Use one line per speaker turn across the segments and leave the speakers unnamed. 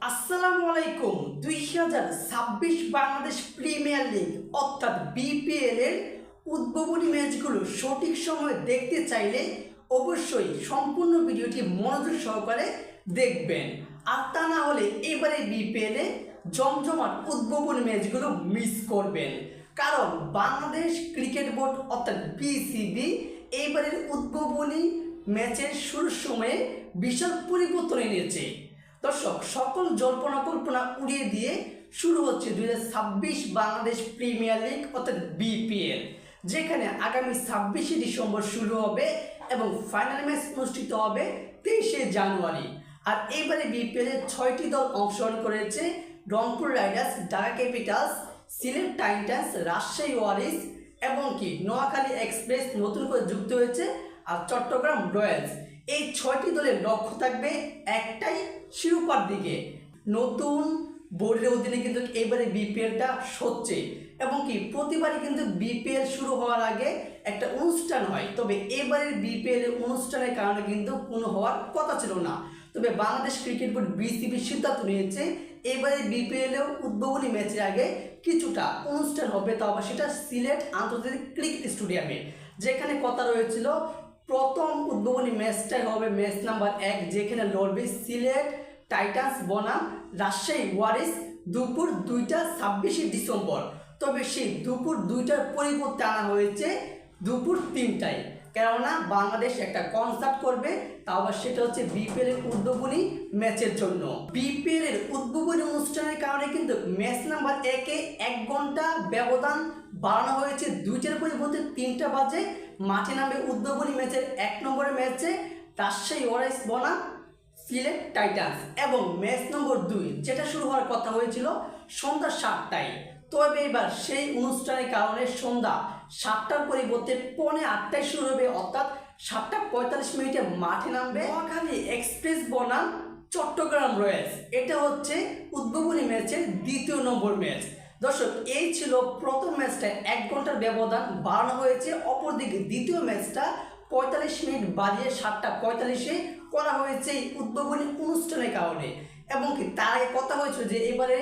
আসসালামু আলাইকুম। 2026 Bangladesh premier league অর্থাৎ বিপিএল এর উদ্বোধনী ম্যাচগুলো সঠিক সময়ে দেখতে চাইলে অবশ্যই সম্পূর্ণ ভিডিওটি মনোযোগ সহকারে দেখবেন। আর তা না হলে এবারে বিপিএল এ জমজমাট উদ্বোধনী ম্যাচগুলো মিস করবেন। কারণ বাংলাদেশ ক্রিকেট বোর্ড অর্থাৎ বিসিবি এইবারের উদ্বোধনী ম্যাচের শুরুর সময়ে বিশাল পরিবর্তন এনেছে। দর্শক, সকল জল্পনা কল্পনা উড়িয়ে দিয়ে শুরু হচ্ছে 2026 বাংলাদেশ প্রিমিয়ার লিগ অর্থাৎ বিপিএল, যেখানে আগামী 26শে ডিসেম্বর শুরু হবে এবং ফাইনাল ম্যাচ অনুষ্ঠিত হবে 23শে জানুয়ারি। আর এইবারে বিপিএল এর 6টি দল অংশগ্রহণ করেছে: Rangpur Riders, Dhaka Capitals, Sylhet Titans, Rajshahi Warriors এবং নোয়াখালী এক্সপ্রেস নতুন করে যুক্ত হয়েছে, আর চট্টগ্রাম রয়্যালস। এই 6টি দলের লক্ষ্য থাকবে একটাই, শিরোপার দিকে। নতুন বোর্ডের অধীনে কিন্তু এবারে বিপিএলটা হচ্ছে এবং প্রতিবারই কিন্তু বিপিএল শুরু হওয়ার আগে একটা অনুষ্ঠান হয়, তবে এবারের বিপিএল এর অনুষ্ঠানের কারণে কিন্তু কোনো হওয়ার কথা ছিল না। তবে বাংলাদেশ ক্রিকেট বোর্ড বিসিবি সিদ্ধান্ত নিয়েছে এবারে বিপিএল এর উদ্বোধনী ম্যাচের আগে কিছুটা অনুষ্ঠান হবে, তাও আবার সেটা সিলেট আন্তর্জাতিক ক্রিকেট স্টেডিয়ামে, যেখানে কথা রয়েছিল প্রথম উদ্বোধনী ম্যাচটাই হবে ম্যাচ নাম্বার 1, যেখানে লড়বে সিলেট টাইটান্স বনাম রাজশাহী ওয়ারিয়র্স দুপুর 2টা 26শে ডিসেম্বর। তবে সেই দুপুর 2টার পরিবর্তে আনা হয়েছে দুপুর 3টায়, কেননা বাংলাদেশ একটা কনসার্ট করবে, তাও আবার সেটা হচ্ছে বিপিএল এর উদ্বোধনী ম্যাচের জন্য। বিপিএল এর উদ্বোধনী অনুষ্ঠানের কারণে কিন্তু ম্যাচ নাম্বার 1-এ 1 ঘন্টা ব্যবধান বাড়ানো হয়েছে। 2টার পরিবর্তে 3টা বাজে মাঠে নামবে উদ্বোধনী ম্যাচের 1 নম্বরের ম্যাচে রাজশাহী ওয়ারিয়র্স বনাম সিলেট টাইটান্স, এবং ম্যাচ নম্বর 2 যেটা শুরু হওয়ার কথা হয়েছিল সন্ধ্যা 7টায়। তবে এবার সেই অনুষ্ঠানের কারণে সন্ধ্যা 7টার পরিবর্তে 7:45টায় শুরু হবে, অর্থাৎ 7:45 মাঠে নামবে নোয়াখালী এক্সপ্রেস বনাম চট্টগ্রাম রয়্যালস। এটা হচ্ছে উদ্বোধনী ম্যাচের 2য় নম্বর ম্যাচ। দর্শক, এই ছিল প্রথম ম্যাচটা 1 ঘন্টার ব্যবধান বাড়ানো হয়েছে। অপরদিকে দ্বিতীয় ম্যাচটা 45 মিনিট বাড়িয়ে 7:45-এ করা হয়েছে এই উদ্বোধনী অনুষ্ঠানের কারণে। এবং তার কথা হয়েছিল যে এবারে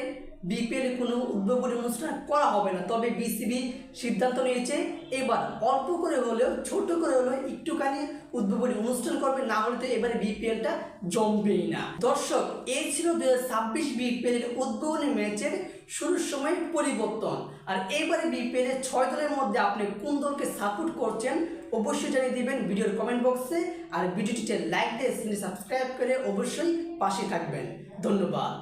বিপিএল কোনো উদ্বোধনী অনুষ্ঠান করা হবে না, তবে বিসিবি সিদ্ধান্ত নিয়েছে এবার অল্প করে হলেও, ছোট করে হলেও একটুখানি উদ্বোধনী অনুষ্ঠান করবে, না হলে তো এবারে বিপিএলটা জমবেই না। দর্শক, এই ছিল 2026 বিপিএল এর উদ্বোধনী ম্যাচের শুরুর সময় পরিবর্তন। আর এবারে বিপিএল এর 6 দলের মধ্যে আপনি কোন দলকে সাপোর্ট করছেন অবশ্যই জানিয়ে দিবেন ভিডিওর কমেন্ট বক্সে। আর ভিডিওটিতে লাইক দিয়ে সাবস্ক্রাইব করে অবশ্যই পাশে থাকবেন। ধন্যবাদ।